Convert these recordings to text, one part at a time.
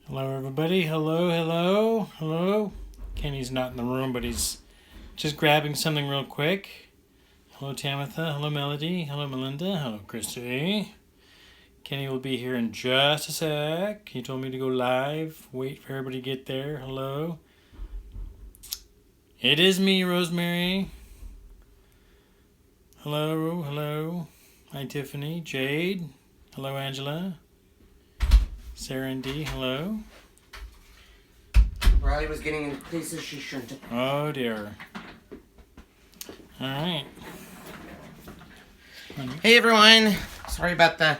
Hello, everybody. Hello, hello, hello. Kenny's not in the room, but he's just grabbing something real quick. Hello, Tamitha. Hello, Melody. Hello, Melinda. Hello, Christy. Kenny will be here in just a sec. He told me to go live. Wait for everybody to get there. Hello. It is me, Rosemary. Hello, hello. Hi, Tiffany. Jade. Hello, Angela. Sarah and Dee, hello. Riley was getting in places she shouldn't have. Oh dear. Alright. Hey everyone. Sorry about the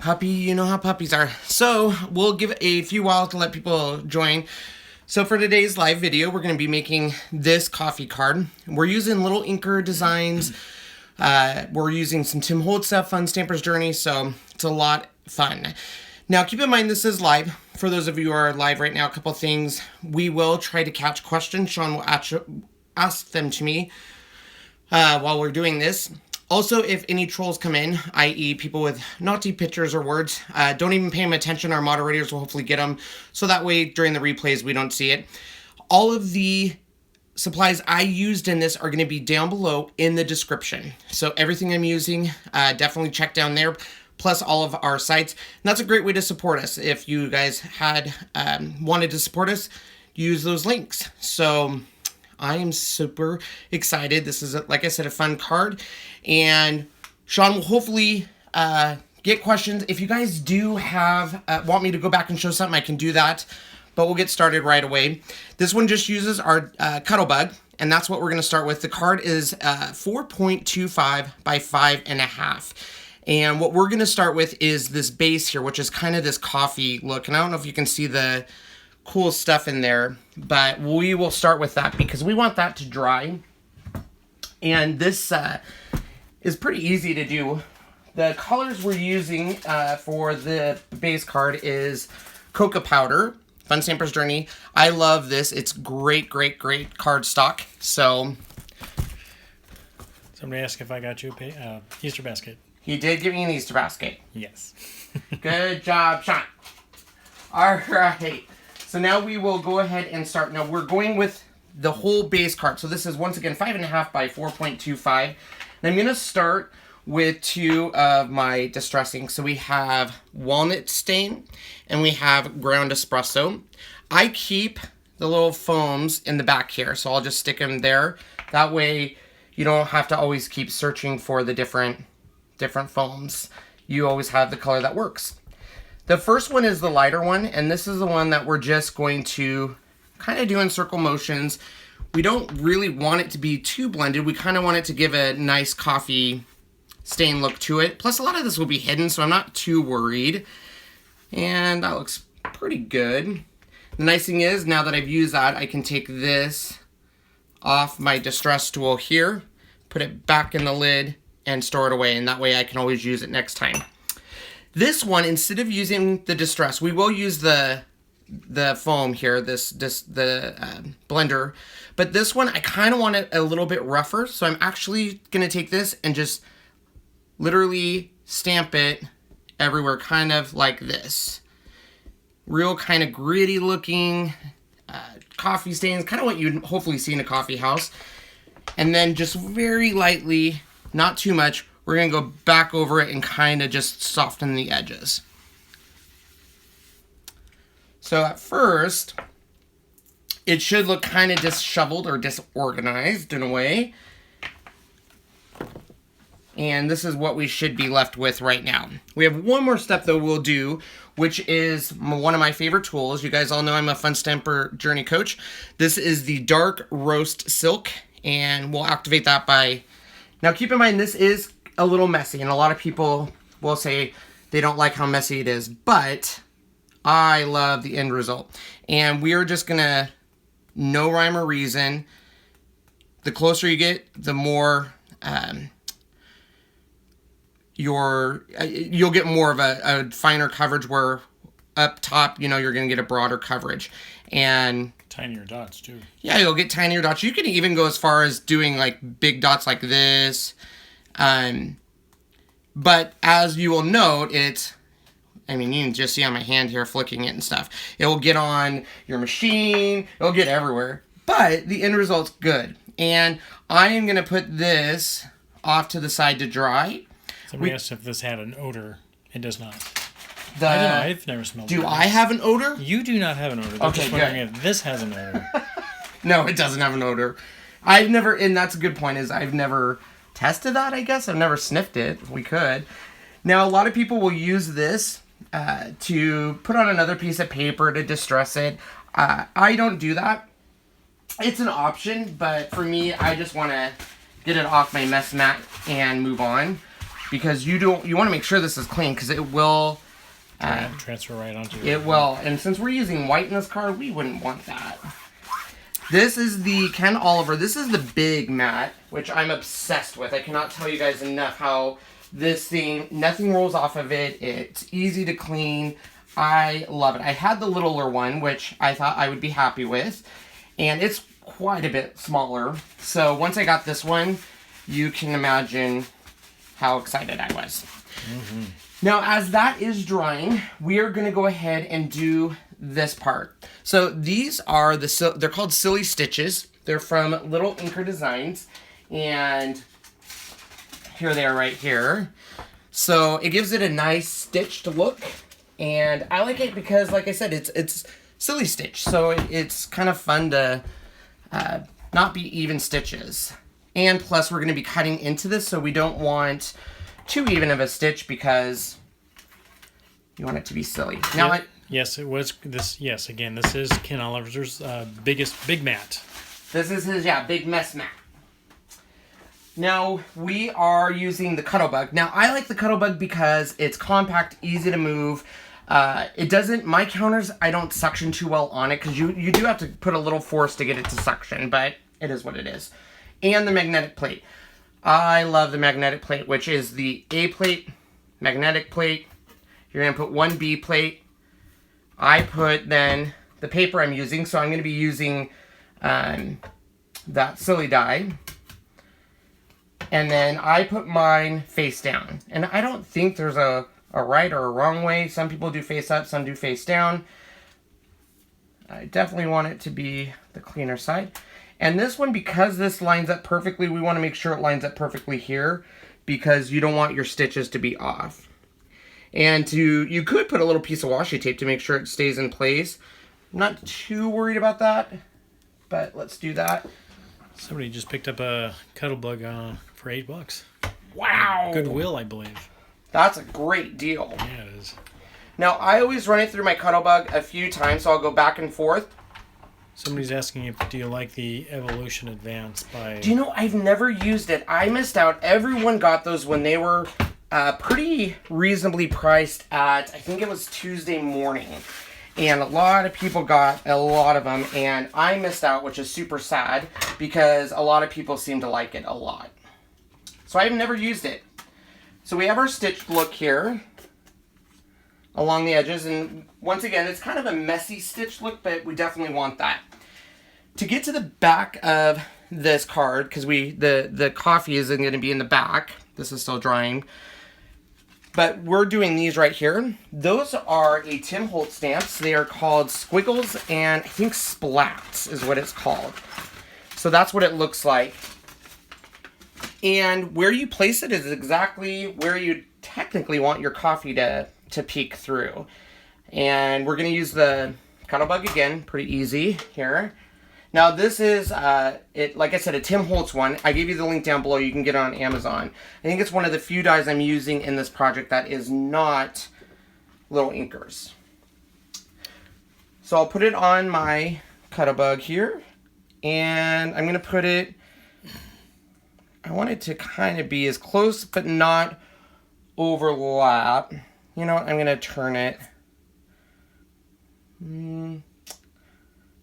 puppy. You know how puppies are. So we'll give a few while to let people join. So for today's live video, we're going to be making this coffee card. We're using lil'inker designs. We're using some Tim Holtz stuff, Fun Stamper's Journey. So it's a lot of fun. Now, keep in mind, this is live. For those of you who are live right now, a couple things. We will try to catch questions. Sean will ask them to me while we're doing this. Also, if any trolls come in, i.e. people with naughty pictures or words, don't even pay them attention. Our moderators will hopefully get them. So that way, during the replays, we don't see it. All of the supplies I used in this are going to be down below in the description. So everything I'm using, definitely check down there. Plus all of our sites. And that's a great way to support us. If you guys had wanted to support us, use those links. So I am super excited. This is, like I said, a fun card. And Sean will hopefully get questions. If you guys do have, want me to go back and show something, I can do that. But we'll get started right away. This one just uses our Cuttlebug. And that's what we're going to start with. The card is 4.25 by 5.5. And what we're going to start with is this base here, which is kind of this coffee look. And I don't know if you can see the cool stuff in there, but we will start with that because we want that to dry. And this is pretty easy to do. The colors we're using for the base card is Cocoa Powder, Fun Stamper's Journey. I love this. It's great, great, great cardstock. So somebody asked if I got you a Easter basket. He did give me an Easter basket. Yes. Good job, Sean. All right. So now we will go ahead and start. Now we're going with the whole base card. So this is, once again, 5.5 by 4.25. And I'm going to start with two of my distressing. So we have walnut stain and we have ground espresso. I keep the little foams in the back here. So I'll just stick them there. That way you don't have to always keep searching for the different foams. You always have the color that works. The first one is the lighter one, and this is the one that we're just going to kind of do in circle motions. We don't really want it to be too blended. We kind of want it to give a nice coffee stain look to it. Plus, a lot of this will be hidden, so I'm not too worried. And that looks pretty good. The nice thing is, now that I've used that, I can take this off my distress tool here, put it back in the lid, and store it away, and that way I can always use it next time. This one, instead of using the distress, we will use the foam here, the blender, but this one I kind of want it a little bit rougher, so I'm actually going to take this and just literally stamp it everywhere, kind of like this. Real kind of gritty looking coffee stains, kind of what you'd hopefully see in a coffee house. And then just very lightly, not too much, we're going to go back over it and kind of just soften the edges. So at first, it should look kind of disheveled or disorganized in a way. And this is what we should be left with right now. We have one more step though we'll do, which is one of my favorite tools. You guys all know I'm a Fun Stamper Journey coach. This is the Dark Roast Silk, and we'll activate that by... Now keep in mind, this is a little messy, and a lot of people will say they don't like how messy it is, but I love the end result. And we are just gonna, no rhyme or reason, the closer you get, the more you'll get more of a finer coverage, where up top, you're gonna get a broader coverage. And tinier dots too. Yeah, you'll get tinier dots. You can even go as far as doing like big dots like this. But as you will note, I mean, you can just see on my hand here flicking it and stuff. It will get on your machine. It'll get everywhere. But the end result's good. And I am going to put this off to the side to dry. Somebody asked if this had an odor. It does not. I don't know. I've never smelled it. Do I have an odor? You do not have an odor. I'm just wondering if this has an odor. No, it doesn't have an odor. I've never, and that's a good point, is I've never tested that, I guess. I've never sniffed it. We could. Now, a lot of people will use this to put on another piece of paper to distress it. I don't do that. It's an option, but for me, I just want to get it off my mess mat and move on. Because you want to make sure this is clean, because it will... transfer right onto it. It will. And since we're using white in this card, we wouldn't want that. This is the Ken Oliver. This is the big mat, which I'm obsessed with. I cannot tell you guys enough how this thing, nothing rolls off of it. It's easy to clean. I love it. I had the littler one, which I thought I would be happy with. And it's quite a bit smaller. So once I got this one, you can imagine how excited I was. Mm-hmm. Now, as that is drying, we are going to go ahead and do this part. So these are they're called Silly Stitches. They're from lil'inkers Designs, and here they are right here. So it gives it a nice stitched look, and I like it because, like I said, it's silly stitch, so it's kind of fun to not be even stitches. And plus, we're going to be cutting into this, so we don't want too even of a stitch because you want it to be silly. Now, yes, it was this. Yes, again, this is Ken Oliver's big mat. This is his big mess mat. Now we are using the Cuttlebug. Now I like the Cuttlebug because it's compact, easy to move. It doesn't. My counters, I don't suction too well on it because you do have to put a little force to get it to suction, but it is what it is. And the magnetic plate. I love the magnetic plate, which is the A plate, magnetic plate. You're going to put one B plate. I put then the paper I'm using, so I'm going to be using that silly die. And then I put mine face down. And I don't think there's a right or a wrong way. Some people do face up, some do face down. I definitely want it to be the cleaner side. And this one, because this lines up perfectly, we want to make sure it lines up perfectly here because you don't want your stitches to be off. And you could put a little piece of washi tape to make sure it stays in place. I'm not too worried about that, but let's do that. Somebody just picked up a Cuttlebug for $8. Wow! Goodwill, I believe. That's a great deal. Yeah, it is. Now, I always run it through my Cuttlebug a few times, so I'll go back and forth. Somebody's asking do you like the Evolution Advance by... Do you know, I've never used it. I missed out. Everyone got those when they were pretty reasonably priced at, I think it was Tuesday morning. And a lot of people got a lot of them, and I missed out, which is super sad, because a lot of people seem to like it a lot. So I've never used it. So we have our stitched look here along the edges, and once again, it's kind of a messy stitch look, but we definitely want that. To get to the back of this card, because the coffee isn't going to be in the back, this is still drying, but we're doing these right here. Those are a Tim Holtz stamps. They are called Squiggles, and I think Splats is what it's called. So that's what it looks like. And where you place it is exactly where you technically want your coffee to peek through. And we're going to use the Cuttlebug again, pretty easy here. Now this is, like I said, a Tim Holtz one. I gave you the link down below. You can get it on Amazon. I think it's one of the few dies I'm using in this project that is not lil'inkers. So I'll put it on my Cuttlebug here. And I'm going to put it, I want it to kind of be as close but not overlap. You know what, I'm going to turn it.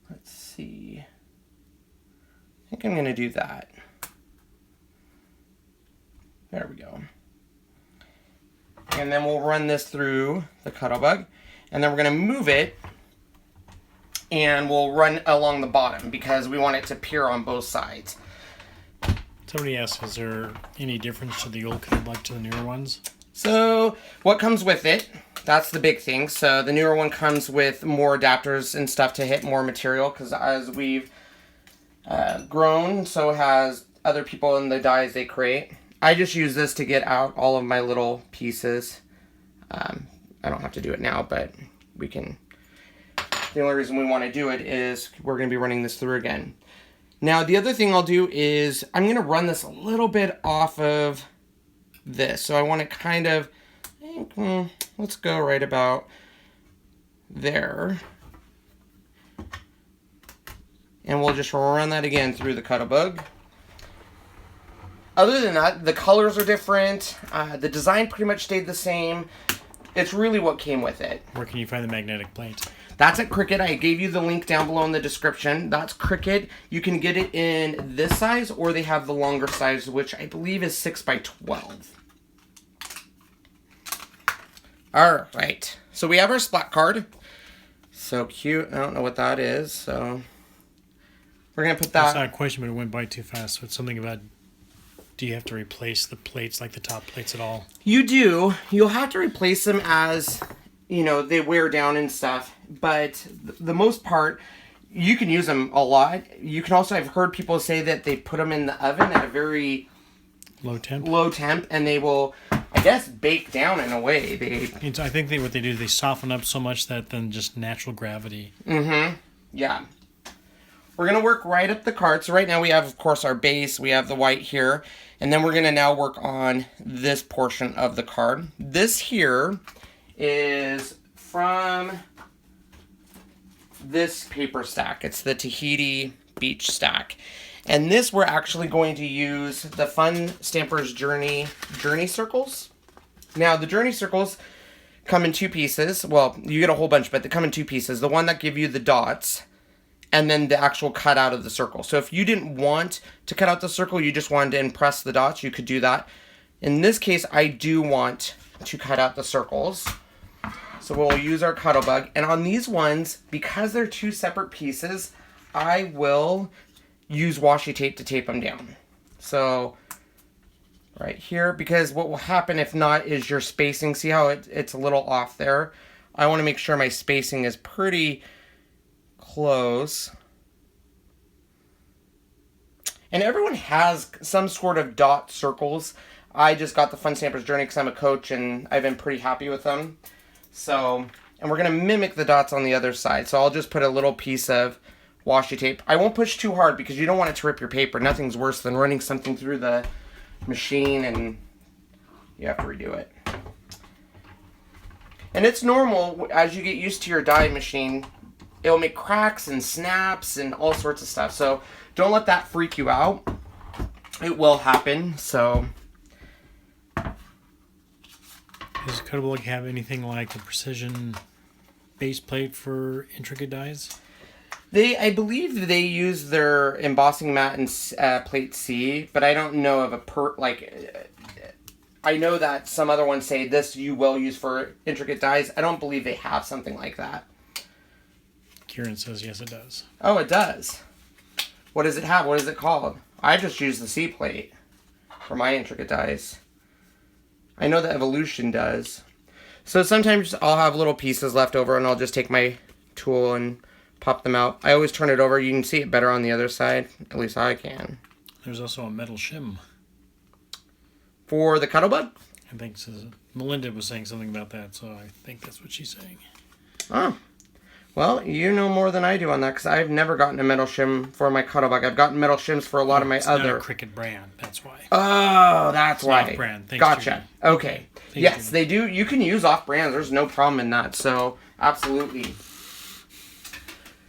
Let's see. I think I'm going to do that. There we go. And then we'll run this through the Cuttlebug. And then we're going to move it. And we'll run along the bottom because we want it to appear on both sides. Somebody asked, is there any difference to the old Cuttlebug to the newer ones? So, what comes with it? That's the big thing. So the newer one comes with more adapters and stuff to hit more material, because as we've grown, so has other people in the dies they create. I just use this to get out all of my little pieces. I don't have to do it now, but we can. The only reason we want to do it is we're going to be running this through again. Now, the other thing I'll do is I'm going to run this a little bit off of this. So I want to kind of, let's go right about there. And we'll just run that again through the Cuttlebug. Other than that, the colors are different. The design pretty much stayed the same. It's really what came with it. Where can you find the magnetic plate? That's at CRICUT. I gave you the link down below in the description. That's CRICUT. You can get it in this size, or they have the longer size, which I believe is 6x12. All right. So we have our splat card. So cute. I don't know what that is. So we're going to put that. That's not a question, but it went by too fast. So it's something about, do you have to replace the plates, like the top plates at all? You do. You'll have to replace them as, you know, they wear down and stuff. But the most part, you can use them a lot. You can also, I've heard people say that they put them in the oven at a very low temp, and they will, I guess, bake down in a way. I think what they do is they soften up so much that then just natural gravity. Yeah. We're going to work right up the card. So right now we have, of course, our base. We have the white here. And then we're going to now work on this portion of the card. This here is from this paper stack. It's the Tahiti Beach stack. And this we're actually going to use the Fun Stampers Journey circles. Now the Journey circles come in two pieces. Well, you get a whole bunch, but they come in two pieces. The one that give you the dots, and then the actual cut out of the circle. So if you didn't want to cut out the circle, you just wanted to impress the dots, you could do that. In this case, I do want to cut out the circles. So we'll use our Cuttlebug. And on these ones, because they're two separate pieces, I will use washi tape to tape them down. So right here, because what will happen if not is your spacing. See how it's a little off there? I want to make sure my spacing is pretty close. And everyone has some sort of dot circles. I just got the Fun Stampers Journey because I'm a coach and I've been pretty happy with them. So, and we're going to mimic the dots on the other side. So I'll just put a little piece of washi tape. I won't push too hard because you don't want it to rip your paper. Nothing's worse than running something through the machine and you have to redo it. And it's normal as you get used to your die machine. It'll make cracks and snaps and all sorts of stuff. So don't let that freak you out. It will happen. So does Cuttlebug have anything like a precision base plate for intricate dies? I believe they use their embossing mat and plate C, but I don't know of I know that some other ones say this you will use for intricate dies. I don't believe they have something like that. Kieran says yes, it does. Oh, it does. What does it have? What is it called? I just use the C plate for my intricate dies. I know that Evolution does. So sometimes I'll have little pieces left over and I'll just take my tool and pop them out. I always turn it over. You can see it better on the other side. At least I can. There's also a metal shim. For the Cuttlebug? I think so. Melinda was saying something about that, so I think that's what she's saying. Oh. Well, you know more than I do on that because I've never gotten a metal shim for my Cuttlebug. I've gotten metal shims for a lot of my other. It's not a CRICUT brand, that's why. Oh, that's why. Off-brand. Thanks, gotcha. Judy. Okay. Yes, they do. You can use off-brand. There's no problem in that. So, absolutely.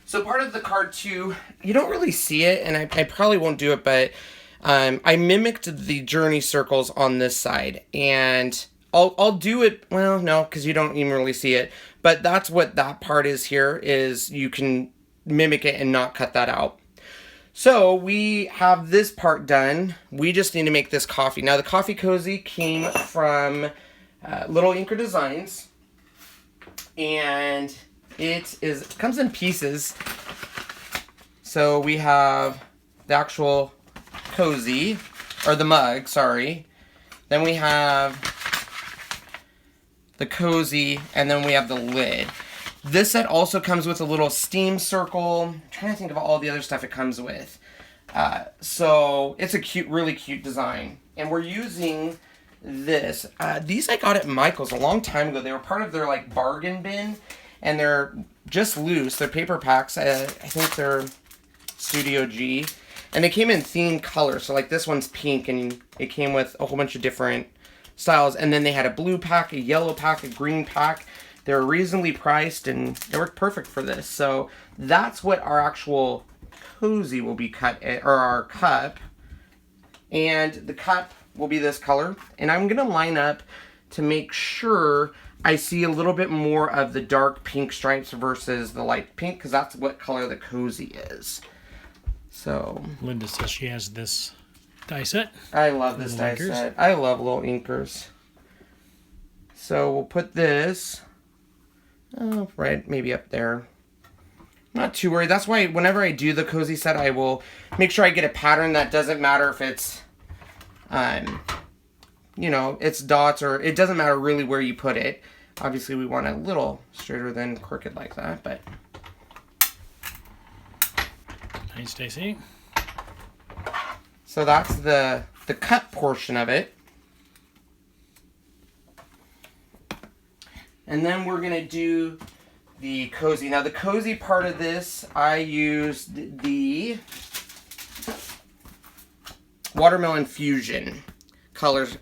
So, part of the card, too, you don't really see it, and I probably won't do it, but I mimicked the Journey circles on this side, and I'll do it, well, no, because you don't even really see it, but that's what that part is here, is you can mimic it and not cut that out. So we have this part done. We just need to make this coffee. Now the coffee cozy came from lil'inkers Designs, and it comes in pieces. So we have the actual cozy, or the mug, sorry. Then we have the cozy, and then we have the lid. This set also comes with a little steam circle. I'm trying to think of all the other stuff it comes with. So it's a cute, really cute design. And we're using this. These I got at Michael's a long time ago. They were part of their like bargain bin, and they're just loose. They're paper packs. I think they're Studio G. And they came in themed colors. So like this one's pink, and it came with a whole bunch of different styles. And then they had a blue pack, a yellow pack, a green pack. They're reasonably priced, and they work perfect for this. So that's what our actual cozy will be cut, or our cup. And the cup will be this color. And I'm gonna line up to make sure I see a little bit more of the dark pink stripes versus the light pink, because that's what color the cozy is. So Linda says she has this die set. I love this die set. I love lil'inkers. So we'll put this right maybe up there. Not too worried. That's why whenever I do the cozy set, I will make sure I get a pattern that doesn't matter if it's you know, it's dots, or it doesn't matter really where you put it. Obviously we want a little straighter than crooked like that, but Nice, Stacy. so that's the cut portion of it. And then we're gonna do the cozy. Now the cozy part of this, I used the Watermelon Fusion colors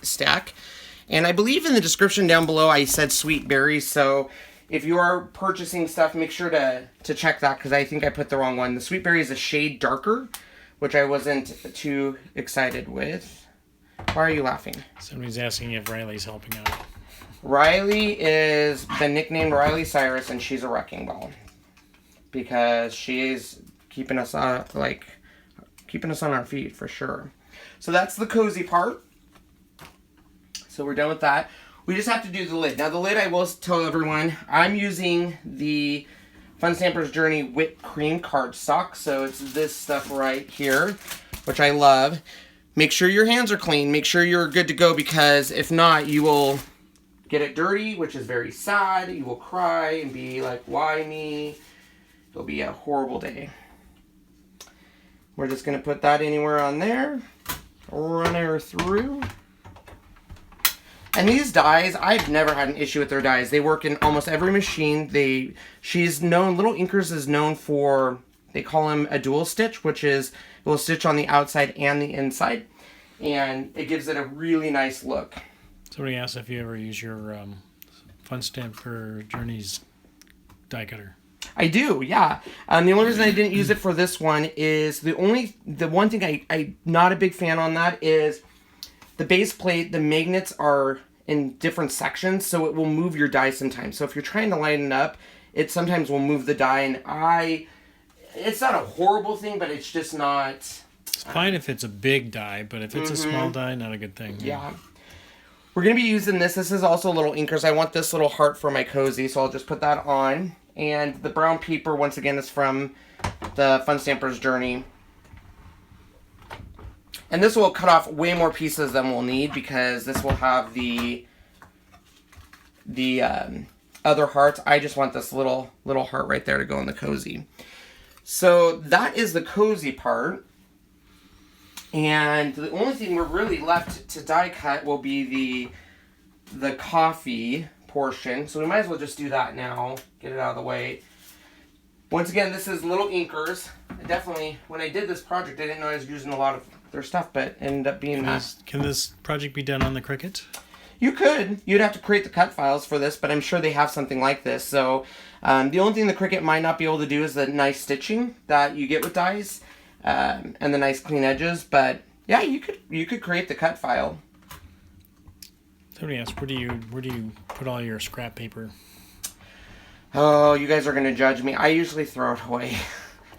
stack. And I believe in the description down below I said sweet berries, so if you are purchasing stuff, make sure to check that, because I think I put the wrong one. The sweet berry is a shade darker, which I wasn't too excited with. Why are you laughing? Somebody's asking if Riley's helping out. Riley is been nicknamed Riley Cyrus, and she's a wrecking ball because she's keeping us on our feet for sure. So that's the cozy part. So we're done with that. We just have to do the lid. Now the lid, I will tell everyone, I'm using the Fun Stamper's Journey whipped cream cardstock. So it's this stuff right here, which I love. Make sure your hands are clean. Make sure you're good to go, because if not, you will get it dirty, which is very sad. You will cry and be like, why me? It'll be a horrible day. We're just going to put that anywhere on there. Run her through. And these dies, I've never had an issue with their dies. They work in almost every machine. lil'inkers is known for, they call them a dual stitch, which is it will stitch on the outside and the inside. And it gives it a really nice look. Somebody asked if you ever use your Fun Stamper Journeys die cutter. I do, yeah. The only reason I didn't use it for this one is the one thing I'm not a big fan on that is the base plate. The magnets are in different sections, so it will move your die sometimes. So if you're trying to line it up, it sometimes will move the die, and it's not a horrible thing, but it's just not. It's fine if it's a big die, but if it's a small die, not a good thing. Yeah. We're going to be using this. This is also lil'inkers. I want this little heart for my cozy, so I'll just put that on. And the brown paper, once again, is from the Fun Stamper's Journey. And this will cut off way more pieces than we'll need, because this will have the other hearts. I just want this little heart right there to go in the cozy. So that is the cozy part. And the only thing we're really left to die cut will be the coffee portion. So we might as well just do that now. Get it out of the way. Once again, this is lil'inkers. Definitely, when I did this project, I didn't know I was using a lot of their stuff, but it ended up being Can this project be done on the CRICUT? You could. You'd have to create the cut files for this, but I'm sure they have something like this. So the only thing the CRICUT might not be able to do is the nice stitching that you get with dies. And the nice clean edges, but yeah, you could create the cut file. Somebody asked, where do you put all your scrap paper? Oh, you guys are gonna judge me. I usually throw it away.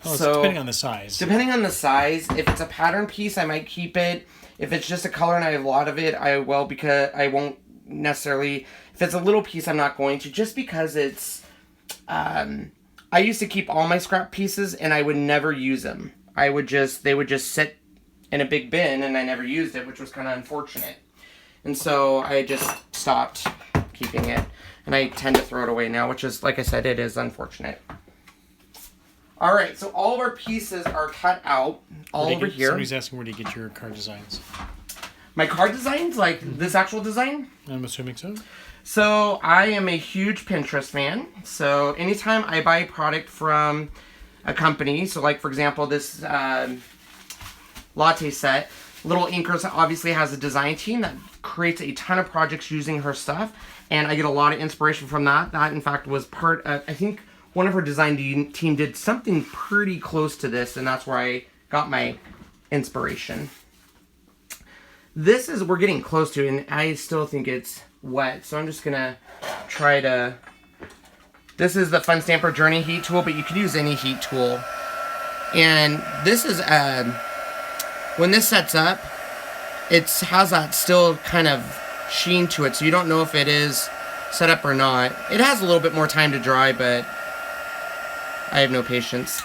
Oh, so depending on the size. Depending on the size, if it's a pattern piece, I might keep it. If it's just a color and I have a lot of it, I will, because I won't necessarily. If it's a little piece, I'm not going to, just because it's. I used to keep all my scrap pieces and I would never use them. They would just sit in a big bin, and I never used it, which was kind of unfortunate. And so I just stopped keeping it. And I tend to throw it away now, which is, like I said, it is unfortunate. All right, so all of our pieces are cut out all over here. Somebody's asking, where do you get your card designs? My card designs, like this actual design? I'm assuming so. So I am a huge Pinterest fan. So anytime I buy a product from a company, so like for example, this latte set, lil'inkers obviously has a design team that creates a ton of projects using her stuff. And I get a lot of inspiration from that. That in fact was part of, I think one of her design team did something pretty close to this, and that's where I got my inspiration. This is, we're getting close to, and I still think it's wet, so I'm just gonna try to, this is the Fun Stamper Journey heat tool, but you could use any heat tool. And this is, when this sets up, it has that still kind of sheen to it, so you don't know if it is set up or not. It has a little bit more time to dry, but I have no patience.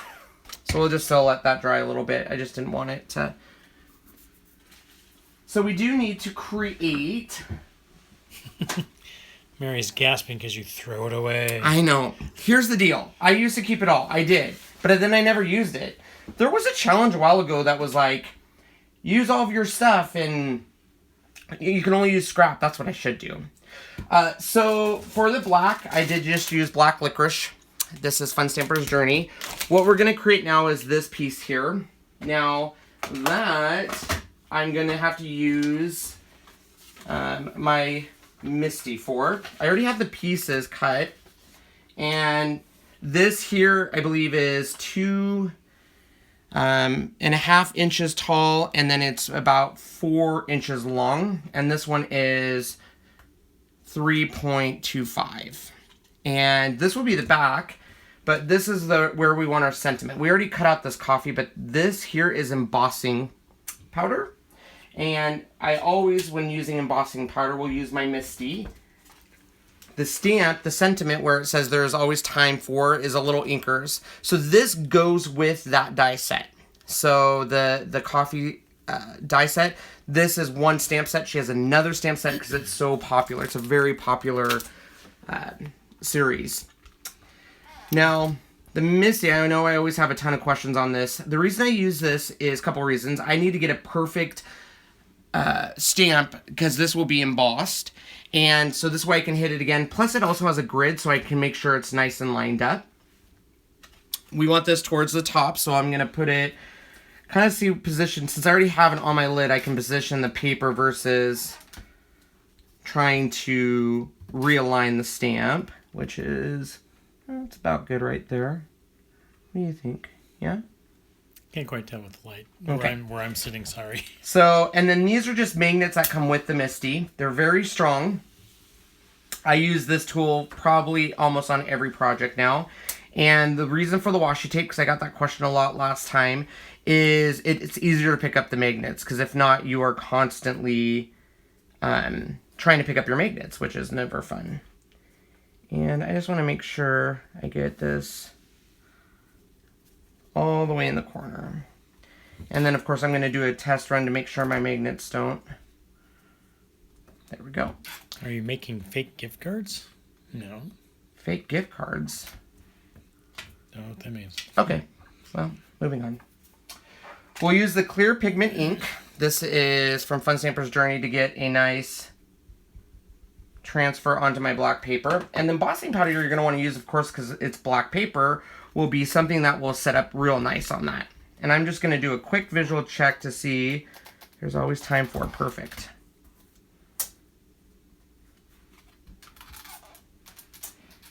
So we'll just still let that dry a little bit. I just didn't want it to. So we do need to create. Mary's gasping because you throw it away. I know. Here's the deal. I used to keep it all. I did. But then I never used it. There was a challenge a while ago that was like, use all of your stuff and you can only use scrap. That's what I should do. So for the black, I did just use black licorice. This is Fun Stamper's Journey. What we're going to create now is this piece here. Now that I'm going to have to use my Misty for. I already have the pieces cut. And this here, I believe, is 2.5 inches tall, and then it's about 4 inches long. And this one is 3.25. And this will be the back, but this is where we want our sentiment. We already cut out this coffee, but this here is embossing powder. And I always, when using embossing powder, will use my Misty. The stamp, the sentiment where it says there's always time for, is a lil'inkers. So this goes with that die set. So the coffee die set, this is one stamp set. She has another stamp set because it's so popular. It's a very popular series. Now, the Misty, I know I always have a ton of questions on this. The reason I use this is a couple reasons. I need to get a perfect stamp because this will be embossed. And so this way I can hit it again. Plus it also has a grid so I can make sure it's nice and lined up. We want this towards the top, so I'm going to put it, kind of see position. Since I already have it on my lid, I can position the paper versus trying to realign the stamp, which is, it's about good right there. What do you think? Yeah? Can't quite tell with the light Okay. where I'm sitting, sorry. So, and then these are just magnets that come with the Misty. They're very strong. I use this tool probably almost on every project now. And the reason for the washi tape, because I got that question a lot last time, is it's easier to pick up the magnets. Because if not, you are constantly trying to pick up your magnets, which is never fun. And I just want to make sure I get this all the way in the corner. And then, of course, I'm going to do a test run to make sure my magnets don't. There we go. Are you making fake gift cards? No. Fake gift cards. Don't know what that means. Okay. Well, moving on. We'll use the clear pigment ink. This is from Fun Stamper's Journey to get a nice transfer onto my black paper. And the embossing powder you're going to want to use, of course, because it's black paper, will be something that will set up real nice on that. And I'm just going to do a quick visual check to see. There's always time for it. Perfect.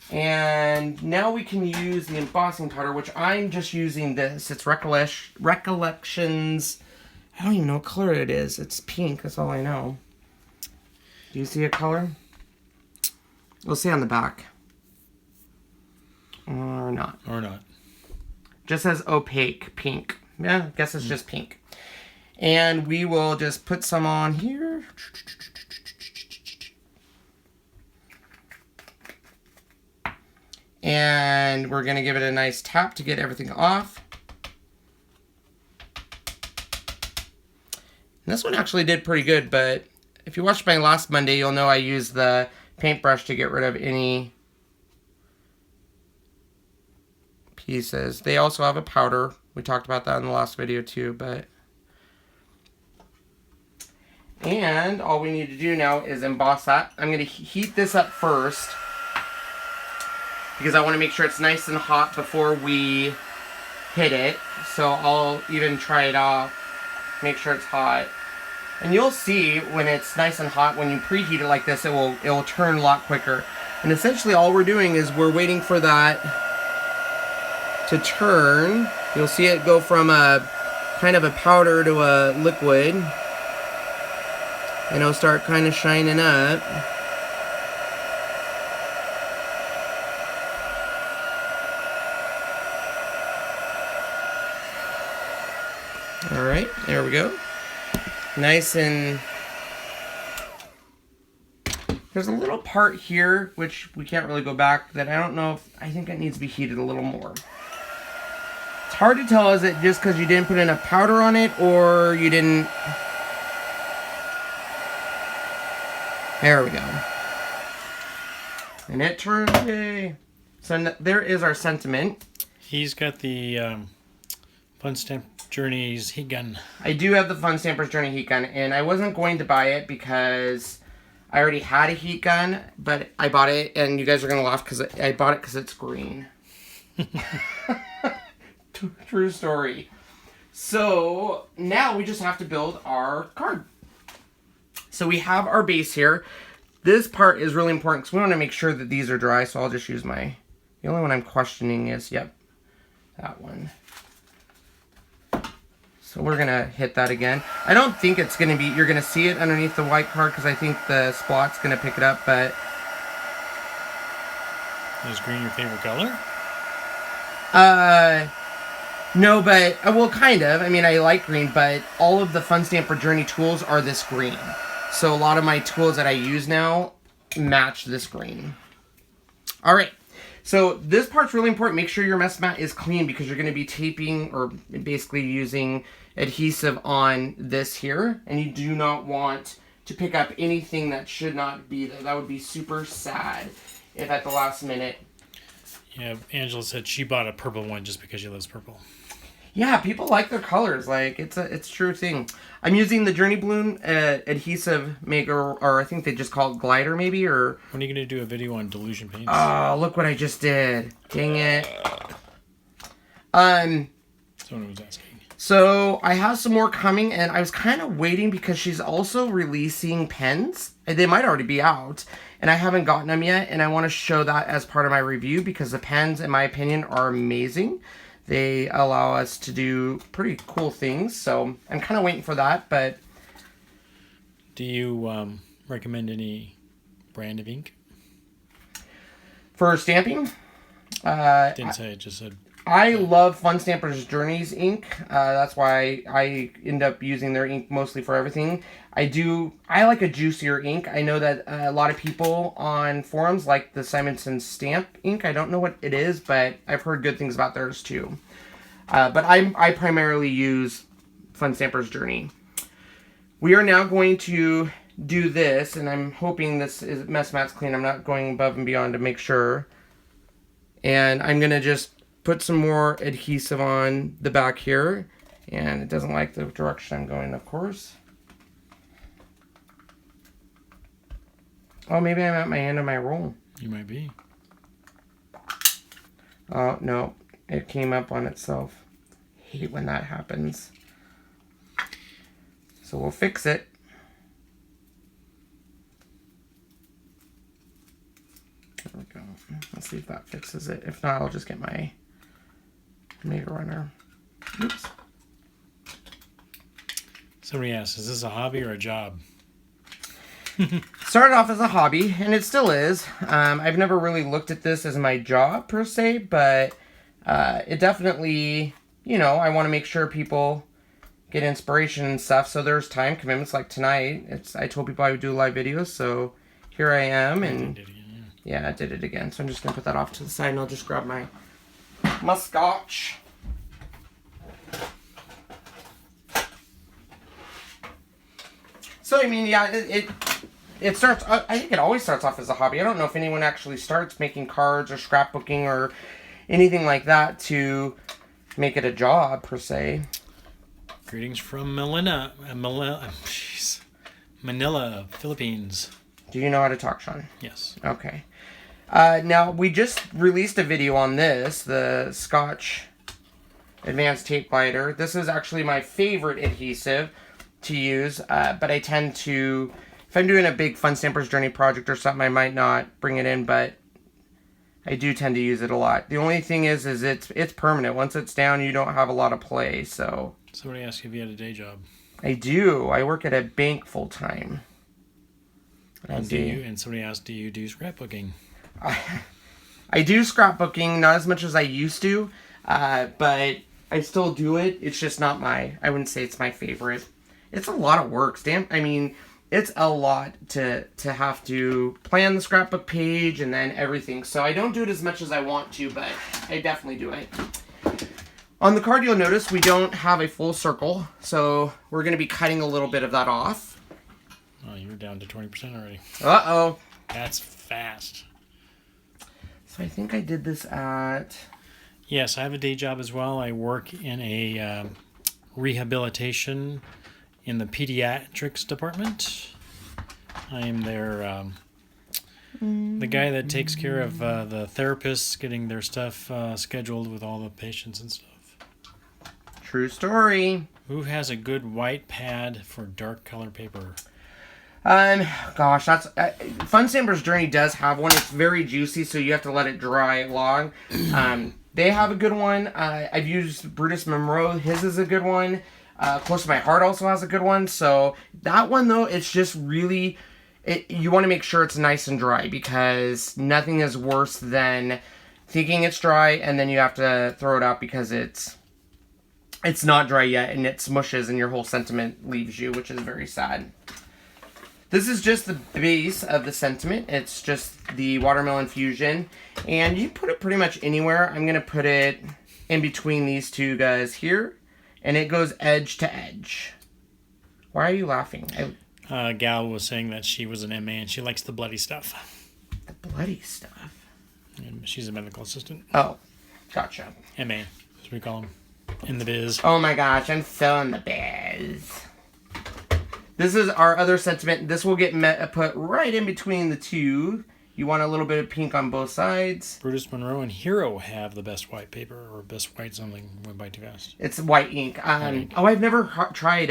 And now we can use the embossing powder, which I'm just using this. It's Recollections. I don't even know what color it is. It's pink. That's all I know. Do you see a color? We'll see on the back. Or not. Or not. Just says opaque pink. Yeah, I guess it's just pink. And we will just put some on here. And we're going to give it a nice tap to get everything off. And this one actually did pretty good, but if you watched my last Monday, you'll know I used the paintbrush to get rid of any pieces. They also have a powder. We talked about that in the last video too, and all we need to do now is emboss that. I'm going to heat this up first because I want to make sure it's nice and hot before we hit it. So I'll even try it off, make sure it's hot. And you'll see when it's nice and hot, when you preheat it like this, it will turn a lot quicker. And essentially all we're doing is we're waiting for that to turn. You'll see it go from a kind of a powder to a liquid. And it'll start kind of shining up. Alright, there we go. Nice and... There's a little part here, which we can't really go back, that I don't know if... I think it needs to be heated a little more. It's hard to tell, is it just because you didn't put enough powder on it, or you didn't... There we go. And it turned, yay. So there is our sentiment. He's got the Fun Stamp Journeys heat gun. I do have the Fun Stampers Journey heat gun, and I wasn't going to buy it because I already had a heat gun, but I bought it, and you guys are going to laugh because I bought it because it's green. True story. So now we just have to build our card. So we have our base here. This part is really important because we want to make sure that these are dry, so I'll just use my... The only one I'm questioning is, yep, that one. So we're going to hit that again. I don't think it's going to be... You're going to see it underneath the white card because I think the splot's going to pick it up, but... Is green your favorite color? No, but... well, kind of. I mean, I like green, but all of the Fun Stamper Journey tools are this green. So a lot of my tools that I use now match this green. Alright, so this part's really important. Make sure your mess mat is clean because you're going to be taping or basically using adhesive on this here. And you do not want to pick up anything that should not be there. That would be super sad if at the last minute. Yeah, Angela said she bought a purple one just because she loves purple. Yeah, people like their colors. Like, it's a true thing. I'm using the Journey Balloon adhesive maker, or I think they just call it glider, maybe, or... When are you going to do a video on Delusion paints? Oh, look what I just did. Dang it. Someone was asking. So, I have some more coming, and I was kind of waiting because she's also releasing pens. They might already be out, and I haven't gotten them yet, and I want to show that as part of my review because the pens, in my opinion, are amazing. They allow us to do pretty cool things, so I'm kind of waiting for that, but... Do you recommend any brand of ink? For stamping? Didn't say, it just said... I love Fun Stampers Journeys ink. That's why I end up using their ink mostly for everything. I like a juicier ink. I know that a lot of people on forums like the Simonson Stamp ink. I don't know what it is, but I've heard good things about theirs too. But I primarily use Fun Stampers Journey. We are now going to do this, and I'm hoping this mess mat's clean. I'm not going above and beyond to make sure. And I'm going to just put some more adhesive on the back here. And it doesn't like the direction I'm going, of course. Oh, maybe I'm at my end of my roll. You might be. Oh, no. It came up on itself. I hate when that happens. So we'll fix it. There we go. Let's see if that fixes it. If not, I'll just get my Mega Runner. Oops. Somebody asked, is this a hobby or a job? Started off as a hobby, and it still is. I've never really looked at this as my job, per se, but it definitely, you know, I want to make sure people get inspiration and stuff, so there's time commitments. Like tonight, I told people I would do live videos, so here I am, and yeah, I did it again. So I'm just going to put that off to the side, and I'll just grab my scotch. So, I mean, yeah, it starts, I think it always starts off as a hobby. I don't know if anyone actually starts making cards or scrapbooking or anything like that to make it a job, per se. Greetings from Manila, Philippines. Do you know how to talk, Sean? Yes. Okay. Now, we just released a video on this, the Scotch Advanced Tape Glider. This is actually my favorite adhesive to use, but I tend to, if I'm doing a big Fun Stampers Journey project or something, I might not bring it in, but I do tend to use it a lot. The only thing is it's permanent. Once it's down, you don't have a lot of play, so. Somebody asked if you had a day job. I do. I work at a bank full time. And somebody asked, do you do scrapbooking? I do scrapbooking, not as much as I used to, but I still do it. It's just not I wouldn't say it's my favorite. It's a lot of work, I mean, it's a lot to have to plan the scrapbook page and then everything. So I don't do it as much as I want to, but I definitely do it. On the card, you'll notice we don't have a full circle, so we're going to be cutting a little bit of that off. Oh, you're down to 20% already. Uh-oh. That's fast. So I think I did this at... Yes, I have a day job as well. I work in a rehabilitation in the pediatrics department. I am their the guy that takes care of the therapists getting their stuff scheduled with all the patients and stuff. True story. Who has a good white pad for dark color paper? Gosh, that's Fun Stampers Journey does have one. It's very juicy, so you have to let it dry long. They have a good one. I've used Brutus Monroe. His is a good one. Close to My Heart also has a good one. So that one, though, it's just really... you want to make sure it's nice and dry, because nothing is worse than thinking it's dry and then you have to throw it out because it's not dry yet and it smushes and your whole sentiment leaves you, which is very sad. This is just the base of the sentiment. It's just the watermelon fusion. And you put it pretty much anywhere. I'm going to put it in between these two guys here. And it goes edge to edge. Why are you laughing? Gal was saying that she was an MA and she likes the bloody stuff. The bloody stuff? And she's a medical assistant. Oh, gotcha. MA, as we call them. In the biz. Oh my gosh, I'm so in the biz. This is our other sentiment. This will get put right in between the two. You want a little bit of pink on both sides. Brutus Monroe and Hero have the best white paper, or best white something, went by too fast. It's white ink. Oh, I've never tried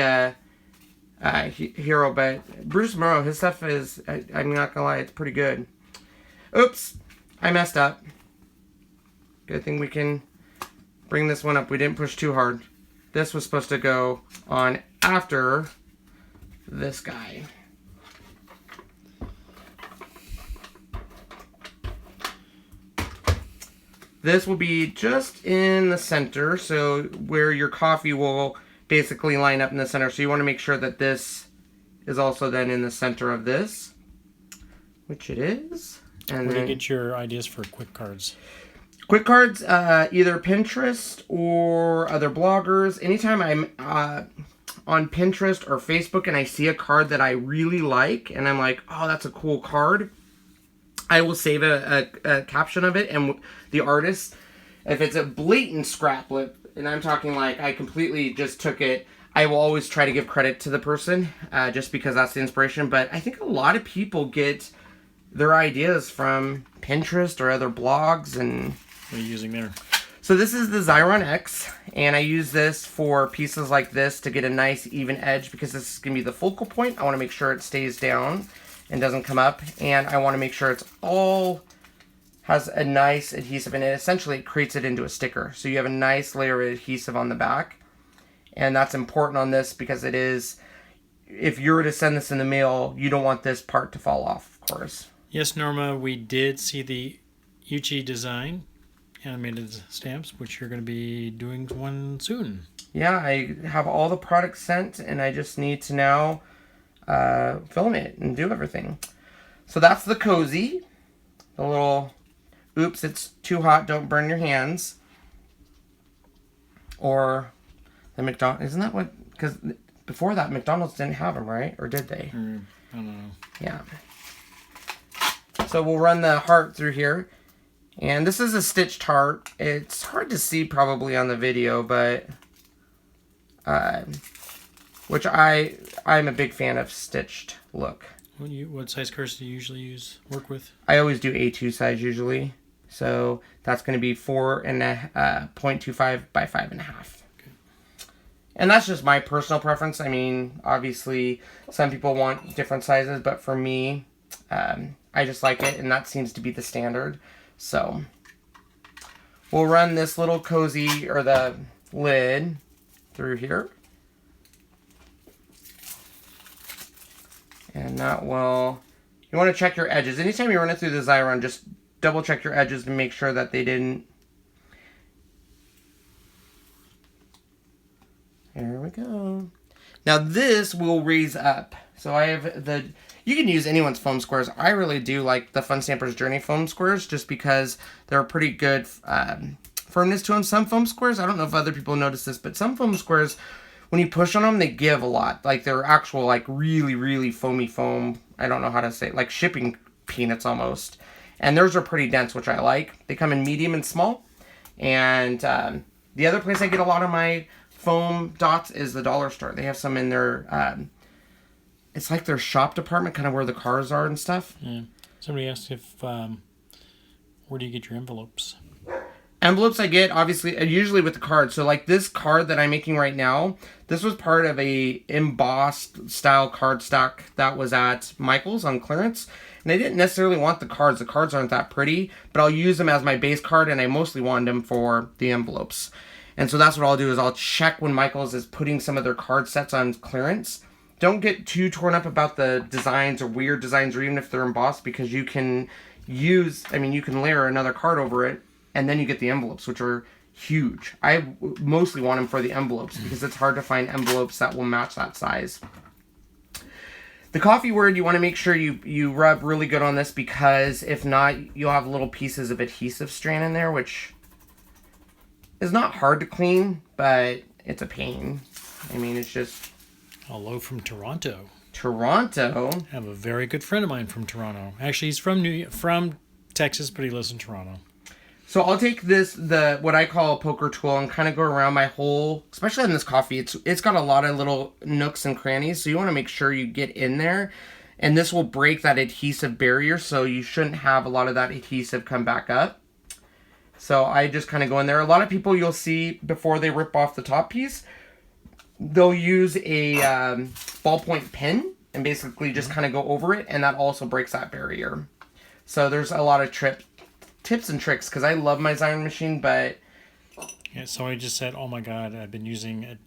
Hero, but Brutus Monroe, his stuff is, I'm not gonna lie, it's pretty good. Oops, I messed up. Good thing we can bring this one up. We didn't push too hard. This was supposed to go on after this guy. This will be just in the center, so where your coffee will basically line up in the center. So you want to make sure that this is also then in the center of this, which it is. And where do you get your ideas for quick cards? Quick cards, either Pinterest or other bloggers. Anytime I'm on Pinterest or Facebook and I see a card that I really like and I'm like, oh, that's a cool card, I will save a caption of it, and the artist, if it's a blatant scrap lip, and I'm talking like I completely just took it, I will always try to give credit to the person, just because that's the inspiration. But I think a lot of people get their ideas from Pinterest or other blogs. And what are you using there? So this is the Xyron X, and I use this for pieces like this to get a nice even edge, because this is going to be the focal point. I want to make sure it stays down and doesn't come up, and I want to make sure it's all has a nice adhesive, and it essentially creates it into a sticker. So you have a nice layer of adhesive on the back, and that's important on this because it is, if you were to send this in the mail, you don't want this part to fall off, of course. Yes, Norma, we did see the Uchi design animated stamps, which you're going to be doing one soon. Yeah, I have all the products sent, and I just need to now film it and do everything. So that's the cozy, the little, oops, it's too hot, don't burn your hands. Or the McDonald's, isn't that what, because before that McDonald's didn't have them, right? Or did they? I don't know. Yeah. So we'll run the heart through here. And this is a stitched heart. It's hard to see probably on the video, but which I'm a big fan of stitched look. What size curse do you usually work with? I always do A2 size usually. So that's going to be 0.25 by 5.5. Okay. And that's just my personal preference. I mean, obviously some people want different sizes, but for me, I just like it, and that seems to be the standard. So we'll run this little cozy, or the lid, through here. And that will, you want to check your edges. Anytime you run it through the Xyron, just double check your edges to make sure that they didn't. There we go. Now this will raise up. So I have you can use anyone's foam squares. I really do like the Fun Stampers Journey foam squares just because they're pretty good firmness to them. Some foam squares, I don't know if other people notice this, but some foam squares, when you push on them, they give a lot. Like they're actual, like really, really foamy foam. I don't know how to say it, like shipping peanuts almost. And theirs are pretty dense, which I like. They come in medium and small. And the other place I get a lot of my foam dots is the dollar store. They have some in their, it's like their shop department, kind of where the cars are and stuff. Yeah. Somebody asked if, where do you get your envelopes? Envelopes I get, obviously, usually with the card. So like this card that I'm making right now, this was part of a embossed style card stock that was at Michael's on clearance. And I didn't necessarily want the cards. The cards aren't that pretty, but I'll use them as my base card, and I mostly want them for the envelopes. And so that's what I'll do, is I'll check when Michael's is putting some of their card sets on clearance. Don't get too torn up about the designs or weird designs, or even if they're embossed, because you can you can layer another card over it, and then you get the envelopes, which are huge. I mostly want them for the envelopes because it's hard to find envelopes that will match that size. The coffee word, you want to make sure you rub really good on this, because if not, you'll have little pieces of adhesive strand in there, which is not hard to clean, but it's a pain. I mean, it's just... Hello from Toronto. Toronto? I have a very good friend of mine from Toronto. Actually, he's from Texas, but he lives in Toronto. So I'll take what I call a poker tool, and kind of go around my whole, especially in this coffee, it's got a lot of little nooks and crannies, so you want to make sure you get in there, and this will break that adhesive barrier, so you shouldn't have a lot of that adhesive come back up. So I just kind of go in there. A lot of people, you'll see before they rip off the top piece, they'll use a ballpoint pen and basically just kind of go over it, and that also breaks that barrier. So there's a lot of tips and tricks, because I love my Xyron machine, but... Yeah, so I just said, oh my God, I've been using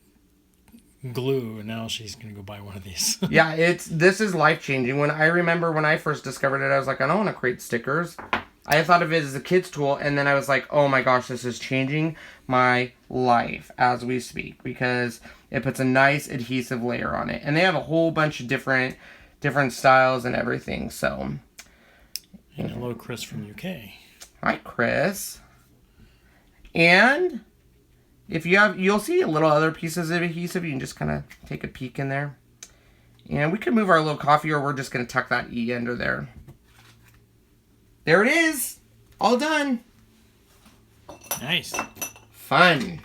glue, and now she's going to go buy one of these. Yeah, this is life-changing. When I first discovered it, I was like, I don't want to create stickers. I thought of it as a kid's tool, and then I was like, oh my gosh, this is changing my life as we speak, because it puts a nice adhesive layer on it. And they have a whole bunch of different styles and everything, so... And hello, Chris from UK. Hi, Chris. And if you'll see a little other pieces of adhesive. You can just kind of take a peek in there. And we can move our little coffee, or we're just going to tuck that E under there. There it is. All done. Nice. Fun.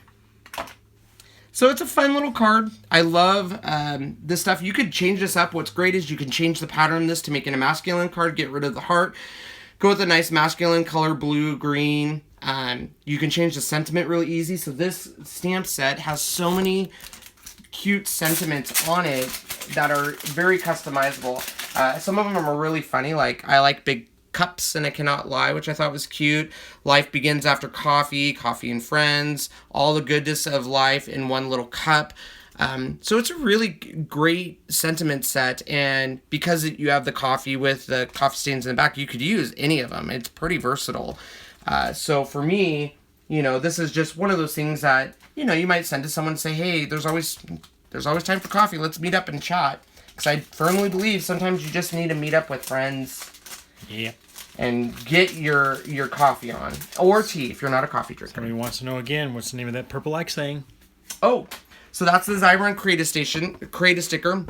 So it's a fun little card. I love this stuff. You could change this up. What's great is you can change the pattern of this to make it a masculine card, get rid of the heart, go with a nice masculine color, blue, green. You can change the sentiment really easy. So this stamp set has so many cute sentiments on it that are very customizable. Some of them are really funny. Like, I like big cups and I cannot lie, which I thought was cute. Life begins after coffee, coffee and friends, all the goodness of life in one little cup. So it's a really great sentiment set, and because you have the coffee with the coffee stains in the back, you could use any of them. It's pretty versatile. So for me, this is just one of those things that, you might send to someone and say, hey, there's always time for coffee. Let's meet up and chat. Because I firmly believe sometimes you just need to meet up with friends. Yeah. And get your coffee on. Or tea, if you're not a coffee drinker. Somebody wants to know again, what's the name of that purple X thing? Oh, so that's the Xyron Create a Sticker.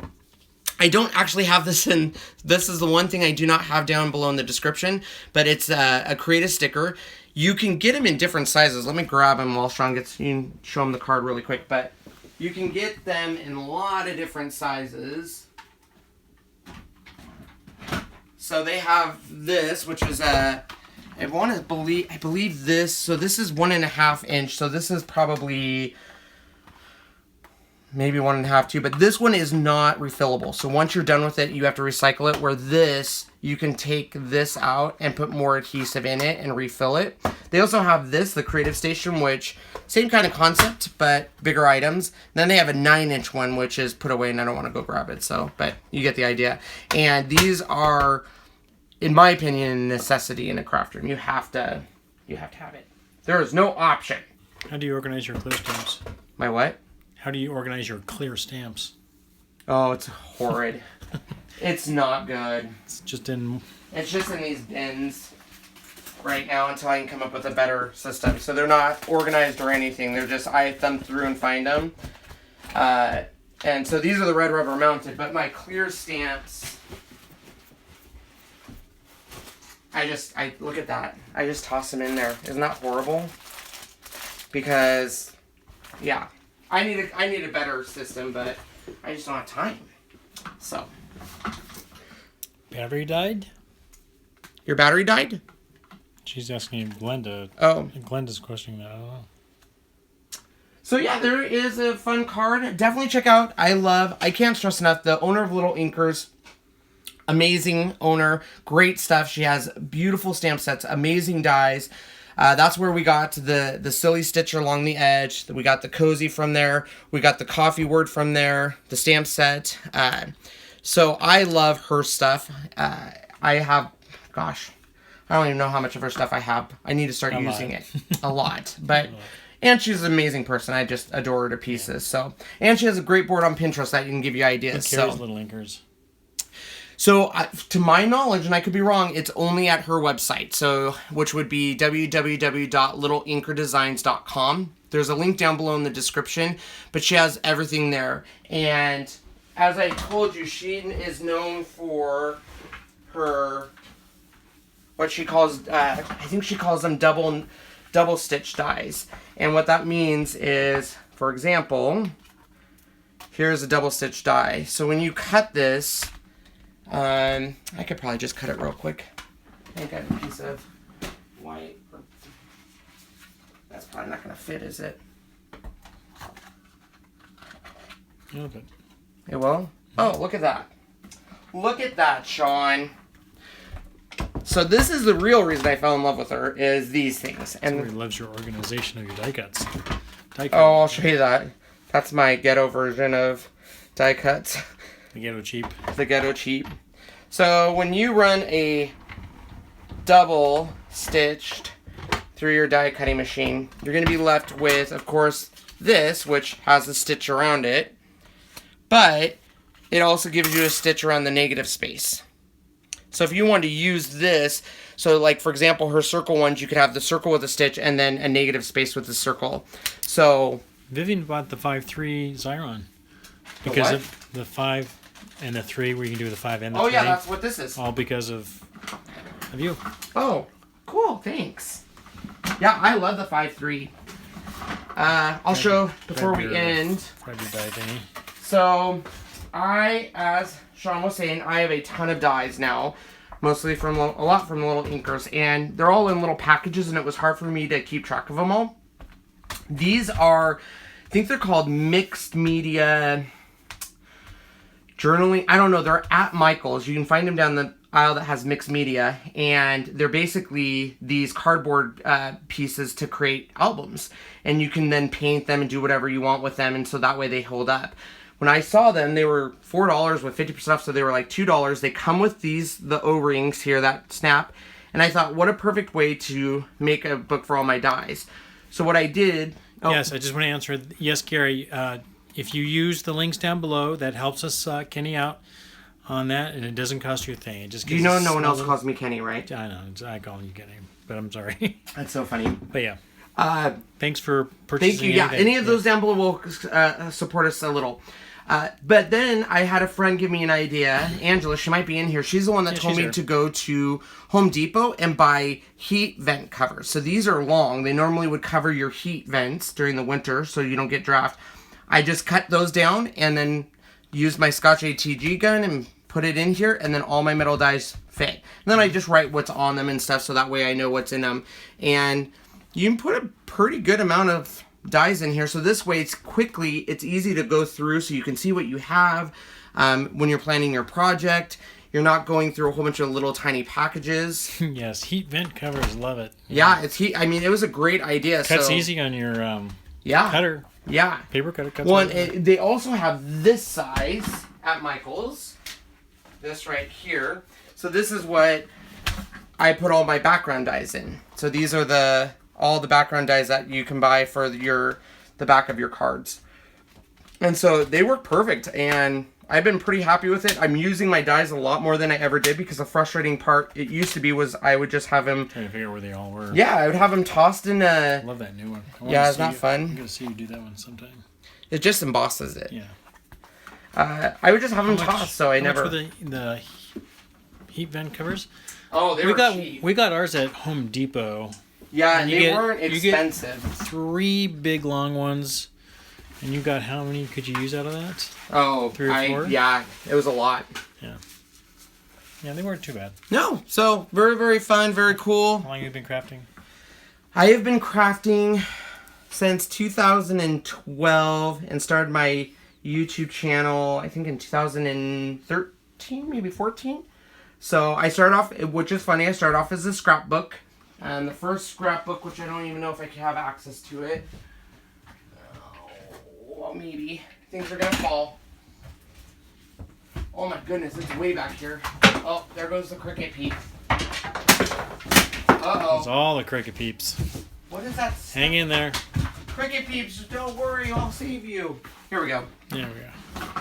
I I don't actually have this in, this is the one thing I do not have down below in the description, but it's a creative sticker. You can get them in different sizes. Let me grab them while Sean gets, you can show him the card really quick, but you can get them in a lot of different sizes. So they have this, which is I believe this, so this is 1.5 inch, so this is probably maybe 1.5 too, but this one is not refillable. So once you're done with it, you have to recycle it, where this, you can take this out and put more adhesive in it and refill it. They also have this, the Creative Station, which, same kind of concept, but bigger items. Then they have a 9-inch one, which is put away, and I don't want to go grab it, so, but you get the idea. And these are, in my opinion, a necessity in a craft room. You have to have it. There is no option. How do you organize your clear stamps? My what? How do you organize your clear stamps? Oh, it's horrid. It's not good. It's just in these bins right now until I can come up with a better system. So they're not organized or anything. They're just, I thumb through and find them. And so these are the red rubber mounted, but my clear stamps, I look at that. I just toss them in there. Isn't that horrible? Because, yeah. I need a better system, but I just don't have time. So. Battery died? Your battery died? She's asking Glenda. Oh. Glenda's questioning that. I don't know. So yeah, there is a fun card. Definitely check out. I can't stress enough, the owner of lil'inkers. Amazing owner. Great stuff. She has beautiful stamp sets. Amazing dies. That's where we got the silly stitcher along the edge. We got the cozy from there. We got the coffee word from there. The stamp set. So I love her stuff. I have, gosh, I don't even know how much of her stuff I have. I need to start using it a lot. But and she's an amazing person. I just adore her to pieces. So, and she has a great board on Pinterest that can give you ideas. Who carries lil'inkers? So, to my knowledge, and I could be wrong, it's only at her website, so which would be www.lil'inkerddesigns.com. There's a link down below in the description, but she has everything there. And as I told you, she is known for her, what she calls, I think she calls them double stitch dies. And what that means is, for example, here's a double stitch die. So when you cut this, I could probably just cut it real quick. I think I have a piece of white. That's probably not going to fit, is it? Okay. It will? Oh, look at that. Look at that, Sean. So this is the real reason I fell in love with her, is these things. And he loves your organization of your die cuts. Oh, I'll show you that. That's my ghetto version of die cuts. The ghetto cheap. The ghetto cheap. So when you run a double stitched through your die cutting machine, you're going to be left with, of course, this, which has a stitch around it, but it also gives you a stitch around the negative space. So if you want to use this, so like for example, her circle ones, you could have the circle with a stitch and then a negative space with the circle. So Vivian bought the 5-3 Xyron because of the 5 and the 3, where you can do the 5 and the 3. Oh yeah, that's what this is. All because of you. Oh, cool. Thanks. Yeah, I love the 5-3. I'll show before we end. Grab your die thingy. So, as Sean was saying, I have a ton of dies now, mostly from a lot from lil'inkers, and they're all in little packages, and it was hard for me to keep track of them all. These are, I think they're called mixed media journaling. I don't know. They're at Michael's. You can find them down the aisle that has mixed media, and they're basically these cardboard pieces to create albums, and you can then paint them and do whatever you want with them, and so that way they hold up. When I saw them, they were $4 with 50% off, so they were like $2. They come with the O-rings here that snap, and I thought, what a perfect way to make a book for all my dies. So what I did... Oh. Yes, I just want to answer. Yes, Gary, if you use the links down below, that helps us, Kenny, out on that, and it doesn't cost you a thing. It just you know no one else calls me Kenny, right? I know. I call you Kenny, but I'm sorry. That's so funny. But yeah. Thanks for purchasing. Thank you. Yeah, any of those down below will support us a little. But then I had a friend give me an idea. Angela, she might be in here. She's the one that told me to go to Home Depot and buy heat vent covers. So these are long. They normally would cover your heat vents during the winter so you don't get draft. I just cut those down and then used my Scotch ATG gun and put it in here, and then all my metal dies fit. And then I just write what's on them and stuff so that way I know what's in them. And you can put a pretty good amount of dies in here, so this way it's easy to go through so you can see what you have when you're planning your project. You're not going through a whole bunch of little tiny packages. Yes, heat vent covers, love it. Yeah, it's heat. I mean, it was a great idea. Cuts easy on your cutter. Yeah. Paper cutter cuts. Well, they also have this size at Michael's. This right here. So this is what I put all my background dies in. So these are all the background dies that you can buy for the back of your cards. And so they work perfect, and I've been pretty happy with it. I'm using my dies a lot more than I ever did because the frustrating part it used to be was I would just have them... Trying to figure out where they all were. Yeah, I would have them tossed in a... Love that new one. Yeah, it's not fun. I'm going to see you do that one sometime. It just embosses it. Yeah. I would just have them tossed, so I never... How much were the heat vent covers? Oh, they were cheap. We got ours at Home Depot. Yeah, and they weren't expensive. You get 3 big long ones, and you got how many could you use out of that? Oh, 3 or 4? Yeah, it was a lot. Yeah. Yeah, they weren't too bad. No, so very, very fun, very cool. How long have you been crafting? I have been crafting since 2012 and started my YouTube channel, I think in 2013, maybe 14. So I started off, which is funny, I started off as a scrapbook. And the first scrapbook, which I don't even know if I can have access to it. Oh, maybe. Things are gonna fall. Oh my goodness, it's way back here. Oh, there goes the Cricut peep. Uh-oh. It's all the Cricut peeps. What is that? Hang in there. Cricut peeps, don't worry, I'll save you. Here we go. There we go.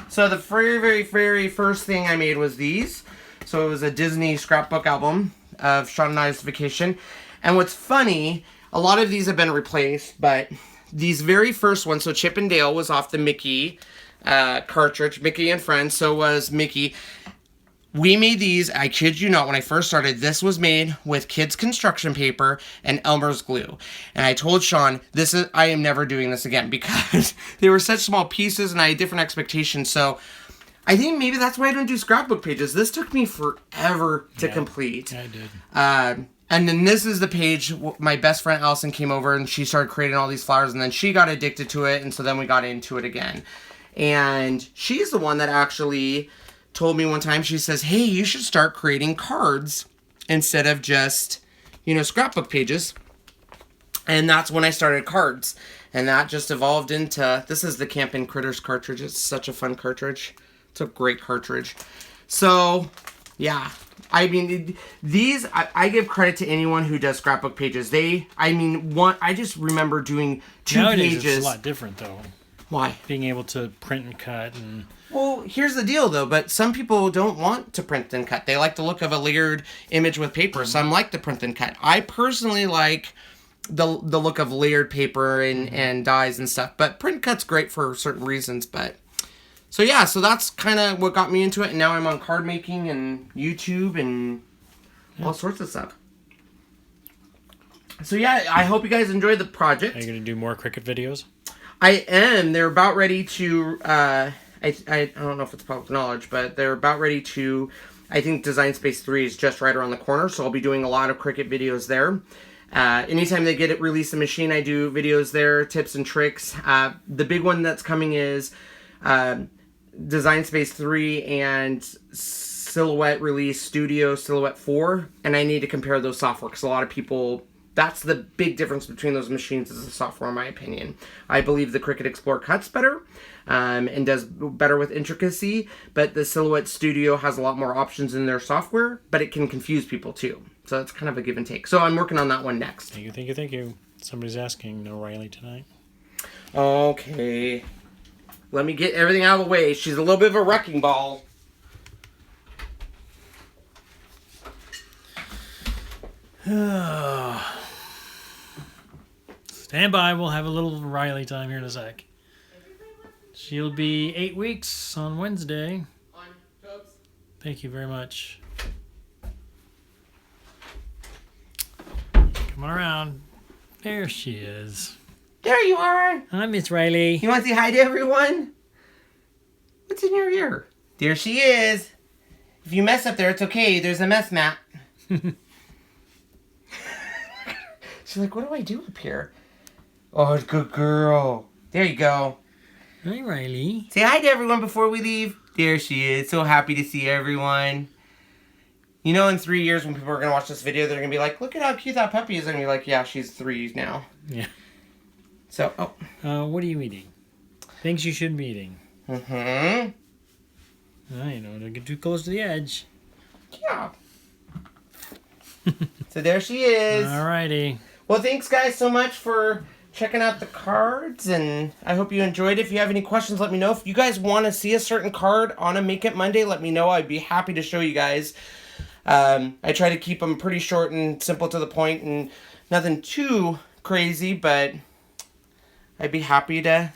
So the very, very, very first thing I made was these. So it was a Disney scrapbook album of Sean and I's vacation. And what's funny, a lot of these have been replaced, but these very first ones, so Chip and Dale was off the Mickey cartridge, Mickey and Friends, so was Mickey. We made these, I kid you not, when I first started, this was made with kids' construction paper and Elmer's glue. And I told Sean, I am never doing this again because they were such small pieces and I had different expectations. So I think maybe that's why I don't do scrapbook pages. This took me forever to complete. Yeah, I did. And then this is the page, my best friend Allison came over and she started creating all these flowers and then she got addicted to it and so then we got into it again. And she's the one that actually told me one time, she says, hey, you should start creating cards instead of just, scrapbook pages. And that's when I started cards. And that just evolved into, this is the Camping Critters cartridge. It's such a fun cartridge. It's a great cartridge. So, yeah. I mean, these, I give credit to anyone who does scrapbook pages. I just remember doing 2 Nowadays, pages. It's a lot different, though. Why? Being able to print and cut and... Well, here's the deal, though, but some people don't want to print and cut. They like the look of a layered image with paper. Mm-hmm. Some like to print and cut. I personally like the look of layered paper and dies and stuff, but print cut's great for certain reasons, but... So yeah, so that's kind of what got me into it, and now I'm on card making and YouTube and all sorts of stuff. So yeah, I hope you guys enjoyed the project. Are you going to do more Cricut videos? I am. They're about ready to, I don't know if it's public knowledge, but they're about ready to, I think Design Space 3 is just right around the corner, so I'll be doing a lot of Cricut videos there. Anytime they get it released the machine, I do videos there, tips and tricks. The big one that's coming is... Design Space 3 and Silhouette release Studio Silhouette 4, and I need to compare those software because a lot of people, that's the big difference between those machines is the software in my opinion. I believe the Cricut Explore cuts better and does better with intricacy, but the Silhouette Studio has a lot more options in their software, but it can confuse people too. So it's kind of a give and take. So I'm working on that one next. Thank you. Somebody's asking, no Riley tonight? Okay. Let me get everything out of the way. She's a little bit of a wrecking ball. Stand by. We'll have a little Riley time here in a sec. She'll be 8 weeks on Wednesday. On Cubs. Thank you very much. Come on around. There she is. There you are. Hi, Miss Riley. You want to say hi to everyone? What's in your ear? There she is. If you mess up there, it's okay. There's a mess mat. She's like, what do I do up here? Oh, good girl. There you go. Hi, Riley. Say hi to everyone before we leave. There she is. So happy to see everyone. You know, in 3 years when people are going to watch this video, they're going to be like, look at how cute that puppy is. And you're like, yeah, she's 3 now. Yeah. So, what are you eating? Things you shouldn't be eating. Mm-hmm. You know, don't get too close to the edge. Yeah. So there she is. Alrighty. Well, thanks guys so much for checking out the cards, and I hope you enjoyed it. If you have any questions, let me know. If you guys want to see a certain card on a Make It Monday, let me know. I'd be happy to show you guys. I try to keep them pretty short and simple to the point and nothing too crazy, but I'd be happy to.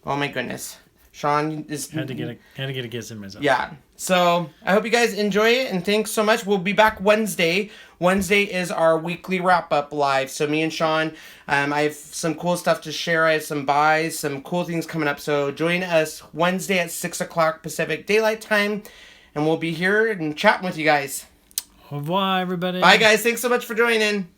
Oh my goodness. Sean is Had to get a guess in myself. yeah. So I hope you guys enjoy it, and thanks so much. We'll be back Wednesday. Wednesday is our weekly wrap up live. So me and Sean, I have some cool stuff to share. I have some buys, some cool things coming up. So join us Wednesday at 6 o'clock Pacific Daylight Time, and we'll be here and chatting with you guys. Au revoir, everybody. Bye guys. Thanks so much for joining.